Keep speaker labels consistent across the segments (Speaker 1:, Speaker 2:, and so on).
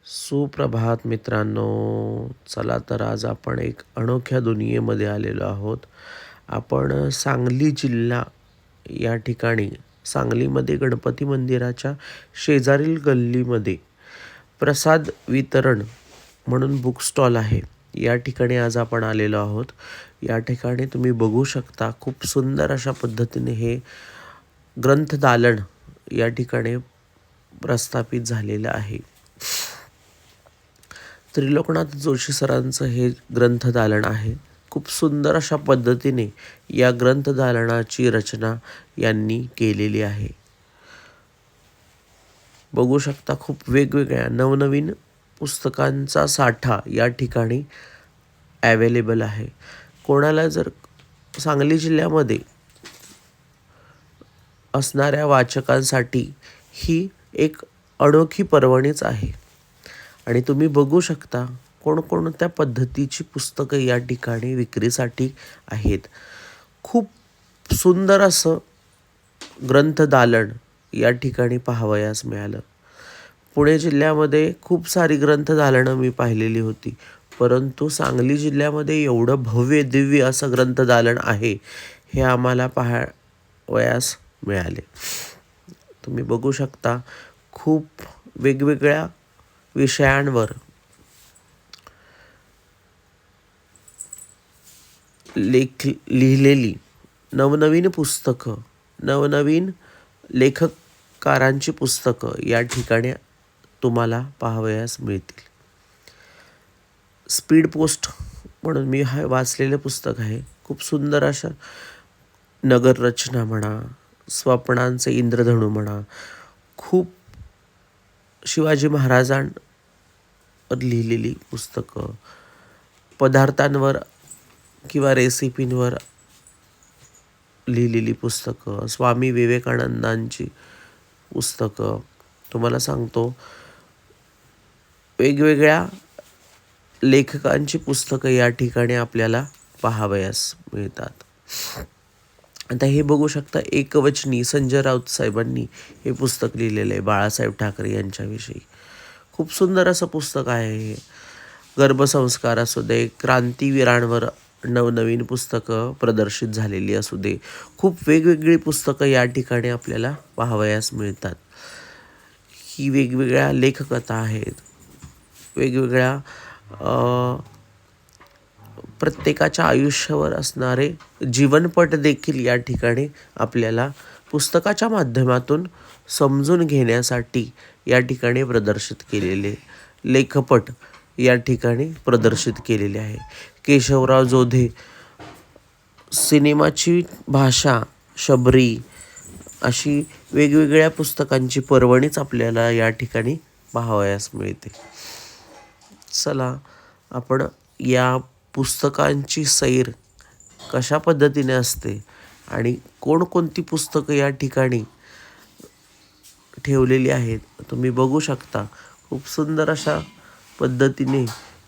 Speaker 1: सुप्रभात मित्रांनो. चला तर आज आपण एक अनोख्या दुनियेमध्ये आलेलो आहोत. आपण सांगली जिल्हा या ठिकाणी सांगलीमध्ये गणपती मंदिराच्या शेजारील गल्लीमध्ये प्रसाद वितरण म्हणून बुक स्टॉल आहे. या ठिकाणी आज आपण आलेलो आहोत. या ठिकाणी तुम्ही बघू शकता खूप सुंदर अशा पद्धतीने हे ग्रंथदालन या ठिकाणी प्रस्थापित झालेलं आहे. त्रिलोकनाथ जोशी सरांचं हे ग्रंथदालन आहे. खूप सुंदर अशा पद्धतीने या ग्रंथदालनाची रचना यांनी केलेली आहे. बघू शकता खूप वेगवेगळ्या नवनवीन पुस्तकांचा साठा या ठिकाणी अवेलेबल आहे. कोणाला जर सांगली जिल्ह्यामध्ये असणाऱ्या वाचकांसाठी ही एक अनोखी पर्वणीच आहे. आणि तुम्ही बघू शकता कोणकोणत्या पद्धतीची पुस्तकं या ठिकाणी विक्रीसाठी आहेत. खूप सुंदर असं ग्रंथदालन या ठिकाणी पाहावयास मिळालं. पुणे जिल्ह्यामध्ये खूप सारी ग्रंथदालनं मी पाहिलेली होती, परंतु सांगली जिल्ह्यामध्ये एवढं भव्य दिव्य असं ग्रंथदालन आहे हे आम्हाला पाहावयास मिळाले. तुम्ही बघू शकता खूप वेगवेगळ्या विषयांवर लिहिलेली नवनवीन पुस्तकं, नवनवीन लेखकारांची पुस्तकं या ठिकाणी तुम्हाला पाहावयास मिळतील. स्पीड पोस्ट म्हणून मी वाचलेलं पुस्तक आहे. खूप सुंदर अशा नगररचना म्हणा, स्वप्नांचे इंद्रधनू म्हणा, खूप शिवाजी महाराजांवर लिहिलेली पुस्तकं, पदार्थांवर किंवा रेसिपींवर लिहिलेली पुस्तकं, स्वामी विवेकानंदांची पुस्तकं, तुम्हाला सांगतो वेगवेगळ्या लेखकांची पुस्तकं या ठिकाणी आपल्याला पाहावयास मिळतात. आता हे बघू शकता एकवचनी संजय राऊत साहेबांनी हे पुस्तक लिहिलेलं आहे बाळासाहेब ठाकरे यांच्याविषयी. खूप सुंदर असं पुस्तक आहे हे. गर्भसंस्कार असू दे, क्रांतीवीरांवर नवनवीन पुस्तकं प्रदर्शित झालेली असू दे, खूप वेगवेगळी पुस्तकं या ठिकाणी आपल्याला पाहावयास मिळतात. ही वेगवेगळ्या लेखकथा आहेत, वेगवेगळ्या प्रत्येकाच्या आयुष्यावर असणारे जीवनपट देखील या ठिकाणी आपल्याला पुस्तकाच्या माध्यमातून समजून घेण्यासाठी या ठिकाणी प्रदर्शित केलेले लेखपट या ठिकाणी प्रदर्शित केलेले आहे. केशवराव जोधे सिनेमाची भाषा, शबरी अशी वेगवेगळ्या पुस्तकांची पर्वणीच आपल्याला या ठिकाणी पाहावयास मिळते. चला आपण या पुस्तकांची सैर कशा पद्धतीने असते आणि कोणकोणती पुस्तकं या ठिकाणी ठेवलेली आहेत तुम्ही बघू शकता. खूप सुंदर अशा पद्धतीने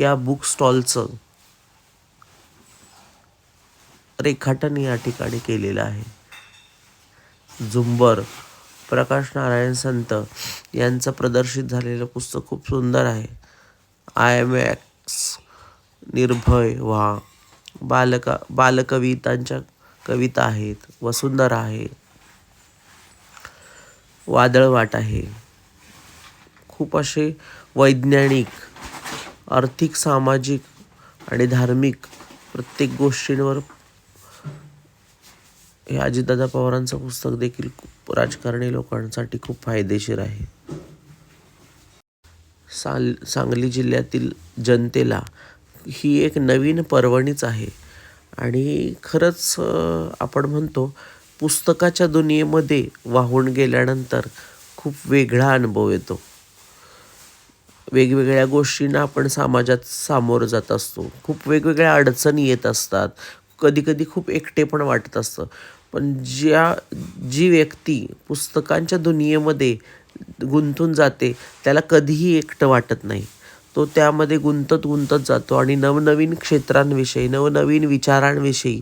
Speaker 1: या बुक स्टॉलचं रेखाटन या ठिकाणी केलेलं आहे. झुंबर प्रकाश नारायण संत यांचं प्रदर्शित झालेलं पुस्तक खूप सुंदर आहे. IMAX निर्भय व्हा, बालकवितांच्या कविता आहेत. वसुंधरा आहे, वादळवाट आहे. खूप असे वैज्ञानिक, आर्थिक, सामाजिक आणि धार्मिक प्रत्येक गोष्टींवर हे अजितदादा पवारांचं पुस्तक देखील राजकारणी लोकांसाठी खूप फायदेशीर आहे. सांगली जिल्ह्यातील जनतेला ही एक नवीन पर्वणीच आहे. आणि खरंच आपण म्हणतो पुस्तकाच्या दुनियेमध्ये वाहून गेल्यानंतर खूप वेगळा अनुभव येतो. वेगवेगळ्या गोष्टींना आपण समाजात सामोरं जात असतो. खूप वेगवेगळ्या अडचणी येत असतात. कधीकधी खूप एकटे पण वाटत असतं. पण जी व्यक्ती पुस्तकांच्या दुनियेमध्ये गुंतून जाते त्याला कधीही एकटं वाटत नाही. तो त्यामध्ये गुंतत जातो आणि नवनवीन क्षेत्रांविषयी, नवनवीन विचारांविषयी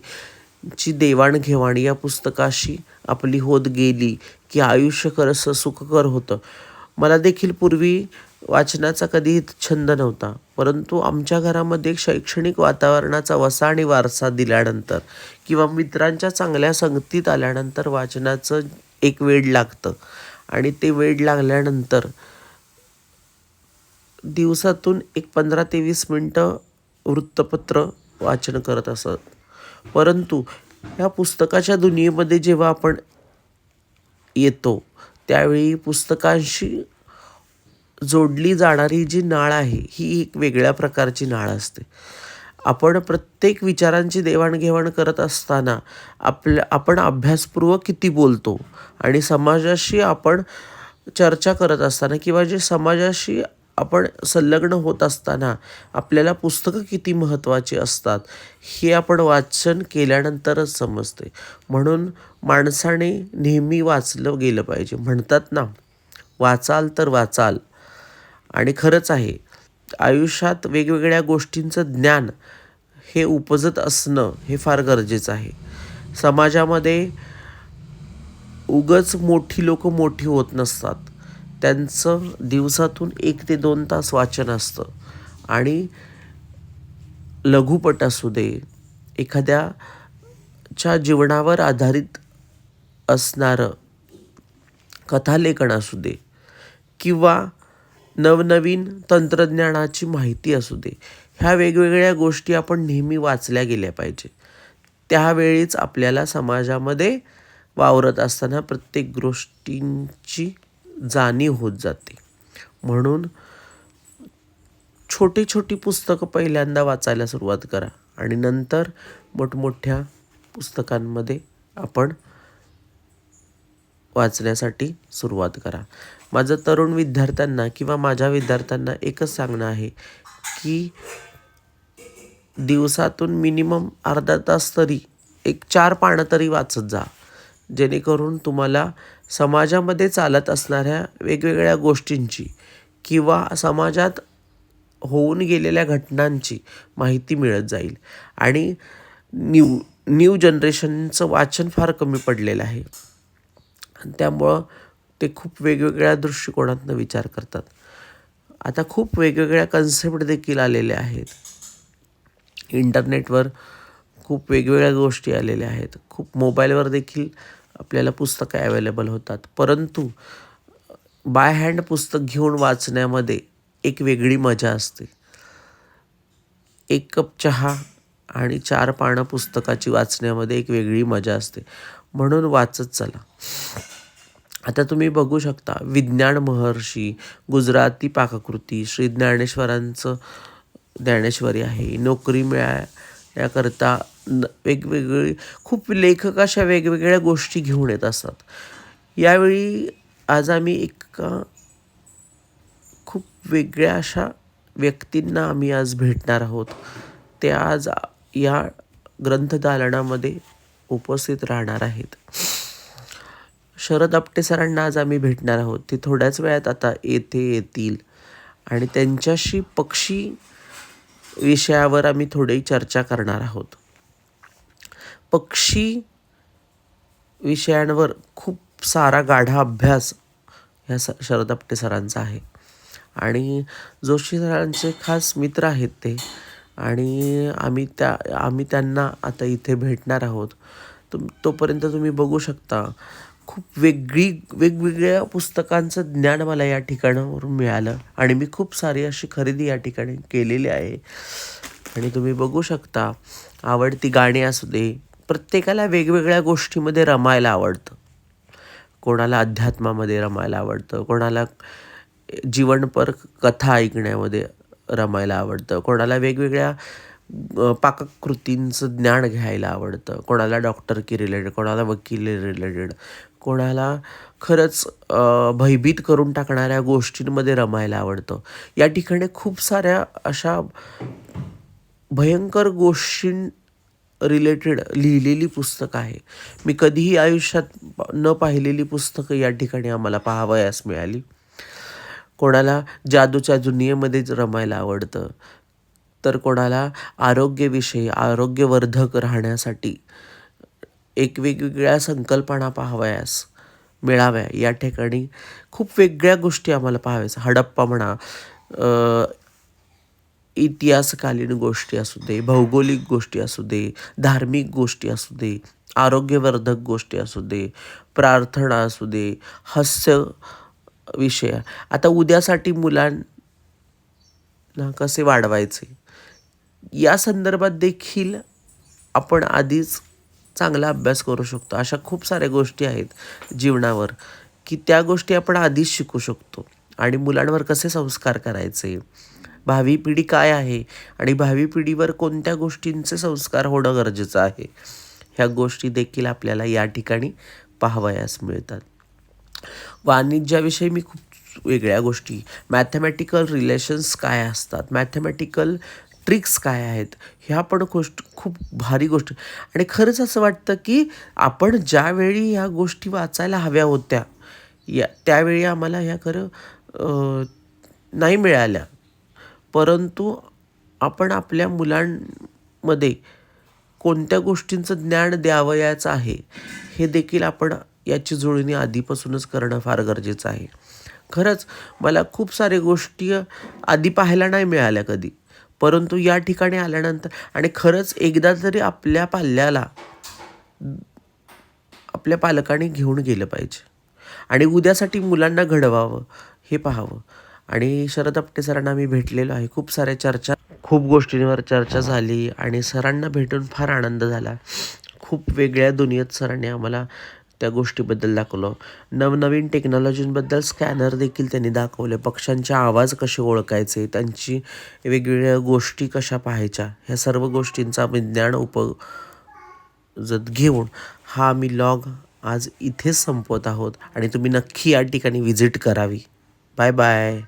Speaker 1: ची देवाणघेवाण या पुस्तकाशी आपली होत गेली की आयुष्य खरंच सुखकर होतं. मला देखील पूर्वी वाचनाचा कधीही छंद नव्हता, परंतु आमच्या घरामध्ये शैक्षणिक वातावरणाचा वसा आणि वारसा दिल्यानंतर किंवा मित्रांच्या चांगल्या संगतीत आल्यानंतर वाचनाचं एक वेड लागतं. आणि ते वेड लागल्यानंतर दिवसातून एक 15 ते 20 मिनटं वृत्तपत्र वाचन करत असत. परंतु ह्या पुस्तकाच्या दुनियेमध्ये जेव्हा आपण येतो, त्यावेळी पुस्तकांशी जोडली जाणारी जी नाळ आहे, ही एक वेगळ्या प्रकारची नाळ असते. आपण प्रत्येक विचारांची देवाणघेवाण करत असताना आपण अभ्यासपूर्वक किती बोलतो आणि समाजाशी आपण चर्चा करत असताना किंवा जे समाजाशी आपण संलग्न होत असताना आपल्याला पुस्तकं किती महत्त्वाची असतात, हे आपण वाचन केल्यानंतरच समजते. म्हणून माणसाने नेहमी वाचलं गेलं पाहिजे. म्हणतात ना, वाचाल तर वाचाल. आणि खरंच आहे, आयुष्यात वेगवेगळ्या गोष्टींचं ज्ञान हे उपजत असणं हे फार गरजेचं आहे. समाजामध्ये उगच मोठी लोक मोठी होत नसतात. त्यांचं दिवसातून 1 ते 2 तास वाचन असतं. आणि लघुपट असू दे, एखाद्याच्या जीवनावर आधारित असणारं कथालेखन असू दे किंवा नवनवीन तंत्रज्ञानाची माहिती असू दे, ह्या वेगवेगळ्या गोष्टी आपण नेहमी वाचल्या गेल्या पाहिजे. त्यावेळीच आपल्याला समाजामध्ये वावरत असताना प्रत्येक गोष्टींची जाणीव होत जाते. म्हणून छोटी छोटी पुस्तकं पहिल्यांदा वाचायला सुरुवात करा आणि नंतर मोठमोठ्या पुस्तकांमध्ये आपण वाचण्यासाठी सुरुवात करा. माझं तरुण विद्यार्थ्यांना किंवा माझ्या विद्यार्थ्यांना एकच सांगणं आहे की दिवसातून मिनिमम अर्धा तास तरी 4 पानं तरी वाचत जा, जेणेकरून तुम्हाला समाजामध्ये चालत असणाऱ्या वेगवेगळ्या गोष्टींची किंवा समाजात होऊन गेलेल्या घटनांची माहिती मिळत जाईल. आणि न्यू जनरेशनचं वाचन फार कमी पडलेलं आहे. त्यामुळं ते खूप वेगवेगळ्या दृष्टिकोनातून विचार करतात. आता खूप वेगवेगळ्या कन्सेप्ट देखील आलेल्या आहेत. इंटरनेटवर खूप वेगवेगळ्या गोष्टी आलेल्या आहेत. खूप मोबाईलवर देखील आपल्याला पुस्तकं अवेलेबल होतात. परंतु बाय हँड पुस्तक घेऊन वाचण्यामध्ये एक वेगळी मजा असते. 1 कप चहा आणि 4 पानं पुस्तकाची वाचण्यामध्ये एक वेगळी मजा असते. म्हणून वाचत चला. आता तुम्ही बघू शकता, विज्ञान महर्षी, गुजराती पाककृती, श्री ज्ञानेश्वरांचं ज्ञानेश्वरी आहे. नोकरी मिळण्याकरता वेगवेगळी खूप लेखक अशा वेगवेगळ्या गोष्टी घेऊन येत असतात. यावेळी आज आम्ही एका खूप वेगळ्या अशा व्यक्तींना आम्ही आज भेटणार आहोत. ते आज या ग्रंथदालनामध्ये उपस्थित राहणार आहेत. शरद आपटे सरांना आज आम्ही भेटणार आहोत. ते थोड्याच वेळात आता येतील आणि त्यांच्याशी पक्षी विषयावर आम्ही थोडी चर्चा करणार आहोत. पक्षी विषयांवर खूप सारा गाढा अभ्यास ह्या शरद आपटे सरांचा आहे आणि जोशी सरांचे खास मित्र आहेत ते. आणि आम्ही त्यांना आता इथे भेटणार आहोत. तोपर्यंत तुम्ही बघू शकता, खूप वेगवेगळ्या पुस्तकांचं ज्ञान मला या ठिकाणावरून मिळालं आणि मी खूप सारी अशी खरेदी या ठिकाणी केलेली आहे. आणि तुम्ही बघू शकता, आवडती गाणी असू दे, प्रत्येकाला वेगवेगळ्या गोष्टीमध्ये रमायला आवडतं. कोणाला अध्यात्मामध्ये रमायला आवडतं, कोणाला जीवनपर कथा ऐकण्यामध्ये रमायला आवडतं, कोणाला वेगवेगळ्या पाककृतींचं ज्ञान घ्यायला आवडतं, कोणाला डॉक्टरकी रिलेटेड, कोणाला वकिली रिलेटेड, कोणाला खरंच भयभीत करून टाकणाऱ्या गोष्टींमध्ये रमायला आवडतं. या ठिकाणी खूप साऱ्या अशा भयंकर गोष्टीं रिलेटेड लिहिलेली पुस्तकं आहे. मी कधीही आयुष्यात न पाहिलेली पुस्तकं या ठिकाणी आम्हाला पाहावयास मिळाली. कोणाला जादूच्या दुनियेमध्येच रमायला आवडतं, तर कोणाला आरोग्यविषयी, आरोग्यवर्धक राहण्यासाठी एक वेगवेगळ्या संकल्पना पाहावयास मिळाव्या या ठिकाणी खूप वेगळ्या गोष्टी आम्हाला पाहाव्याच. हडप्पा म्हणा, इतिहासकालीन गोष्टी असू दे, भौगोलिक गोष्टी असू दे, धार्मिक गोष्टी असू दे, आरोग्यवर्धक गोष्टी असू दे, प्रार्थना असू दे, हास्य विषय. आता उद्यासाठी मुलांना कसे वाढवायचे या संदर्भात देखील आपण आधीच चांगला अभ्यास करू शकतो. अशा खूप साऱ्या गोष्टी आहेत जीवनावर, की त्या गोष्टी आपण आधीच शिकू शकतो. आणि मुलांवर कसे संस्कार करायचे, भावी पिढी काय आहे आणि भावी पिढीवर कोणत्या गोष्टींचे संस्कार होणं गरजेचं आहे, ह्या गोष्टी देखील आपल्याला या ठिकाणी पाहावयास मिळतात. वाणिज्याविषयी मी खूप वेगळ्या गोष्टी, मॅथमॅटिकल रिलेशन्स काय असतात, मॅथमॅटिकल ट्रिक्स काय आहेत, ह्या पण गोष्ट खूप भारी गोष्ट. आणि खरंच असं वाटतं की आपण ज्यावेळी ह्या गोष्टी वाचायला हव्या होत्या त्यावेळी आम्हाला ह्या खरं नाही मिळाल्या. परंतु आपण आपल्या मुलांमध्ये कोणत्या गोष्टींचं ज्ञान द्यावयाचं आहे हे देखील आपण याची जुळणी आधीपासूनच करणं फार गरजेचं आहे. खरंच मला खूप साऱ्या गोष्टी आधी पाहायला नाही मिळाल्या कधी, परंतु या ठिकाणी आल्यानंतर आणि खरंच एकदा तरी आपल्या पाल्याला आपल्या पालकांनी घेऊन गेलं पाहिजे आणि उद्यासाठी मुलांना घडवावं हे पाहावं. आणि शरद आपटे सरांना मी भेटलेलो आहे. खूप साऱ्या चर्चा, खूप गोष्टींवर चर्चा झाली आणि सरांना भेटून फार आनंद झाला. खूप वेगळ्या दुनियेत सरांनी आम्हाला त्या गोष्टीबद्दल दाखवलं. नवनवीन टेक्नॉलॉजींबद्दल स्कॅनर देखील त्यांनी दाखवले. पक्ष्यांचे आवाज कसे ओळखायचे, त्यांची वेगवेगळ्या गोष्टी कशा पाहायच्या, ह्या सर्व गोष्टींचा विज्ञान उपजत घेऊन हा आम्ही लॉग आज इथेच संपवत आहोत आणि तुम्ही नक्की या ठिकाणी व्हिजिट करावी. Bye bye.